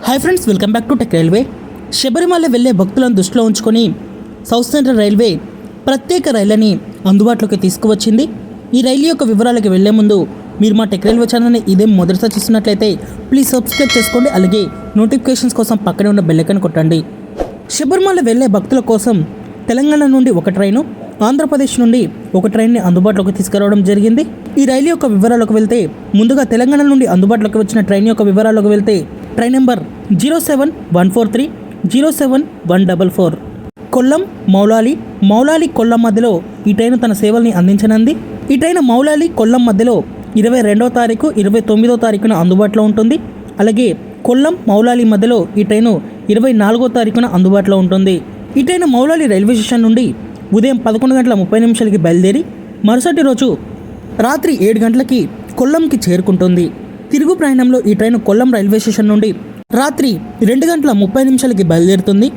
Hi friends, welcome back to tech railway. Sabarimala వెళ్లే భక్తులను దృష్టిలో ఉంచుకొని సౌత్ సెంట్రల్ రైల్వే ప్రత్యేక రైళ్లని అందుబాటులోకి తీసుకువచ్చింది. ఈ రైలు యొక్క వివరాలకు వెళ్లే ముందు మీరు మా టెక్ రైల్వే ఛానల్ని ఇదే మొదటిసారి చూస్తున్నట్లయితే ప్లీజ్ సబ్స్క్రైబ్ చేసుకోండి. అలాగే నోటిఫికేషన్స్ కోసం పక్కనే ఉన్న బెల్ ఐకాన్ కొట్టండి. శబరిమల వెళ్లే భక్తుల కోసం తెలంగాణ నుండి ఒక ట్రైను, ఆంధ్రప్రదేశ్ నుండి ఒక ట్రైన్ని అందుబాటులోకి తీసుకురావడం జరిగింది. ఈ రైలు యొక్క వివరాలకు వెళ్తే ముందుగా తెలంగాణ నుండి అందుబాటులోకి వచ్చిన ట్రైన్ యొక్క వివరాలకు వెళ్తే ట్రైన్ నెంబర్ 07143 07144 కొల్లం మౌలాలి కొల్లం మధ్యలో ఈ ట్రైన్ తన సేవల్ని అందించనుంది. ఈ ట్రైన్ మౌలాలి కొల్లం మధ్యలో 22వ తారీఖు 29వ తారీఖున అందుబాటులో ఉంటుంది. అలాగే కొల్లం మౌలాలి మధ్యలో ఈ ట్రైను 24వ తారీఖున అందుబాటులో ఉంటుంది. ఈ ట్రైన్ మౌలాలి రైల్వే స్టేషన్ నుండి ఉదయం 11:30 బయలుదేరి మరుసటి రోజు రాత్రి 7 గంటలకి కొల్లంకి చేరుకుంటుంది. తిరుగు ప్రయాణంలో ఈ ట్రైన్ కొల్లం రైల్వే స్టేషన్ నుండి రాత్రి 2:30 బయలుదేరుతుంది.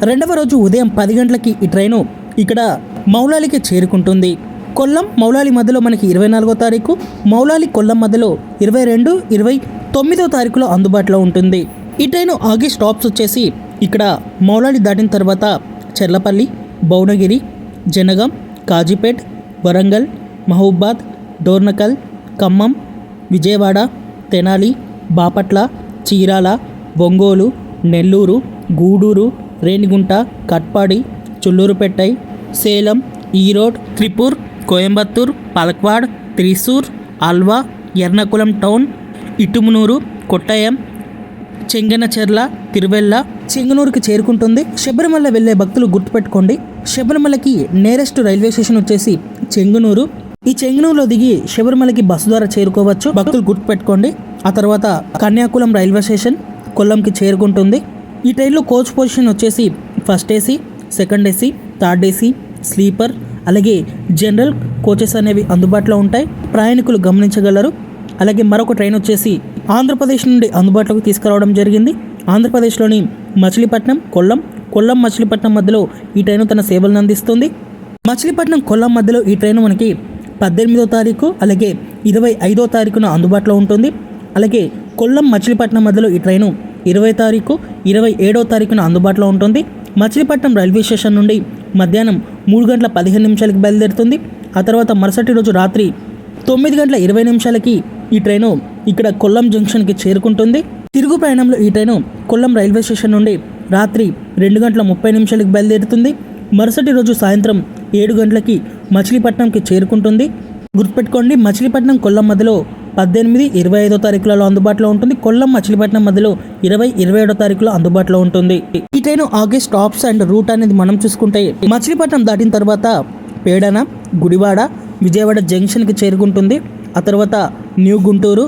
రెండవ రోజు ఉదయం 10 గంటలకి ఈ ట్రైను ఇక్కడ మౌలాలికి చేరుకుంటుంది. కొల్లం మౌలాలి మధ్యలో మనకి 24వ తారీఖు, మౌలాలి కొల్లం మధ్యలో 22, 29వ తారీఖులో అందుబాటులో ఉంటుంది. ఈ ట్రైను ఆగే స్టాప్స్ వచ్చేసి ఇక్కడ మౌలాలి దాటిన తర్వాత చెర్లపల్లి, భువనగిరి, జనగాం, కాజీపేట్, వరంగల్, మహబూబాద్, డోర్నకల్, ఖమ్మం, విజయవాడ, తెనాలి, బాపట్ల, చీరాల, ఒంగోలు, నెల్లూరు, గూడూరు, రేణిగుంట, కట్పాడి, చుల్లూరుపెట్టై, సేలం, ఈరోడ్, త్రిపూర్, కోయంబత్తూర్, పాలక్వాడ్, త్రిశూర్, అల్వా, ఎర్నాకుళం టౌన్, ఇటుమునూరు, కొట్టాయం, చెంగనచెర్ల, తిరువెల్ల, చెంగనూరుకి చేరుకుంటుంది. శబరిమల వెళ్లే భక్తులు గుర్తుపెట్టుకోండి, శబరిమలకి నేరెస్ట్ రైల్వే స్టేషన్ వచ్చేసి చెంగనూరు. ఈ చెంగనూరులో దిగి శబరిమలకి బస్సు ద్వారా చేరుకోవచ్చు, భక్తులు గుర్తుపెట్టుకోండి. ఆ తర్వాత కన్యాకుళం రైల్వే స్టేషన్ కొల్లంకి చేరుకుంటుంది. ఈ ట్రైన్లో కోచ్ పొజిషన్ వచ్చేసి first AC, second AC, third AC, sleeper, అలాగే జనరల్ కోచెస్ అనేవి అందుబాటులో ఉంటాయి, ప్రయాణికులు గమనించగలరు. అలాగే మరొక ట్రైన్ వచ్చేసి ఆంధ్రప్రదేశ్ నుండి అందుబాటులోకి తీసుకురావడం జరిగింది. ఆంధ్రప్రదేశ్లోని మచిలీపట్నం, కొల్లం మచిలీపట్నం మధ్యలో ఈ ట్రైన్ తన సేవలను అందిస్తుంది. మచిలీపట్నం కొల్లం మధ్యలో ఈ ట్రైన్ మనకి 18వ తారీఖు అలాగే 25వ తారీఖున అందుబాటులో ఉంటుంది. అలాగే కొల్లం మచిలీపట్నం మధ్యలో ఈ ట్రైను 20 తారీఖు 27వ తారీఖున అందుబాటులో ఉంటుంది. మచిలీపట్నం రైల్వే స్టేషన్ నుండి మధ్యాహ్నం 3:15 బయలుదేరుతుంది. ఆ తర్వాత మరుసటి రోజు రాత్రి 9:20 ఈ ట్రైను ఇక్కడ కొల్లం జంక్షన్కి చేరుకుంటుంది. తిరుగు ప్రయాణంలో ఈ ట్రైను కొల్లం రైల్వే స్టేషన్ నుండి రాత్రి 2:30 బయలుదేరుతుంది. మరుసటి రోజు సాయంత్రం 7 గంటలకి మచిలీపట్నంకి చేరుకుంటుంది. గుర్తుపెట్టుకోండి, మచిలీపట్నం కొల్లం మధ్యలో 18, 25వ తారీఖులలో అందుబాటులో ఉంటుంది. కొల్లం మచిలీపట్నం మధ్యలో 20, 27వ తారీఖులో అందుబాటులో ఉంటుంది. ఈ ట్రైన్ ఆగే స్టాప్స్ అండ్ రూట్ అనేది మనం చూసుకుంటే మచిలీపట్నం దాటిన తర్వాత పేడన, గుడివాడ, విజయవాడ జంక్షన్కి చేరుకుంటుంది. ఆ తర్వాత న్యూ గుంటూరు,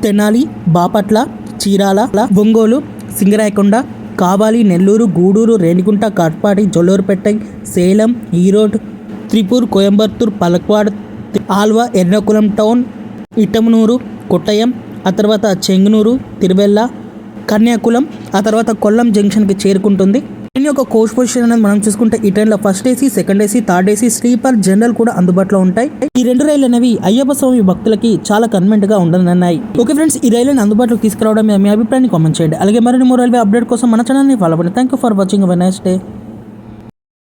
తెనాలి, బాపట్ల, చీరాల, ఒంగోలు, సింగరాయకొండ, కావాలి, నెల్లూరు, గూడూరు, రేణిగుంట, కట్పాడి, జొల్లూరుపెట్టై, సేలం, ఈరోడ్, త్రిపూర్, కోయంబత్తూర్, పాలక్వాడ్, ఆల్వా, ఎర్నాకుళం టౌన్, ఇటమునూరు, కొట్టాయం, ఆ తర్వాత చెంగనూరు, తిరువెల్ల, కన్యాకుళం, ఆ తర్వాత కొల్లం జంక్షన్కి చేరుకుంటుంది. ట్రైన్ యొక్క కోచ్ పొజిషన్ అనేది మనం చూసుకుంటే ఈ ట్రైన్లో first AC, second AC, third AC, sleeper, general కూడా అందుబాటులో ఉంటాయి. ఈ రెండు రైళ్లు అనేవి అయ్యప్ప స్వామి భక్తులకి చాలా కన్వెంట్ గా ఉండనున్నాయి. ఓకే ఫ్రెండ్స్, ఈ రైలుని అందుబాటులోకి తీసుకురావడం మీ అభిప్రాయాన్ని కామెంట్ చేయండి. అలాగే మరిన్ని రైల్వే అప్డేట్ కోసం మన ఛానల్ని ఫాలో అవ్వండి. Thank you for watching. Nice day.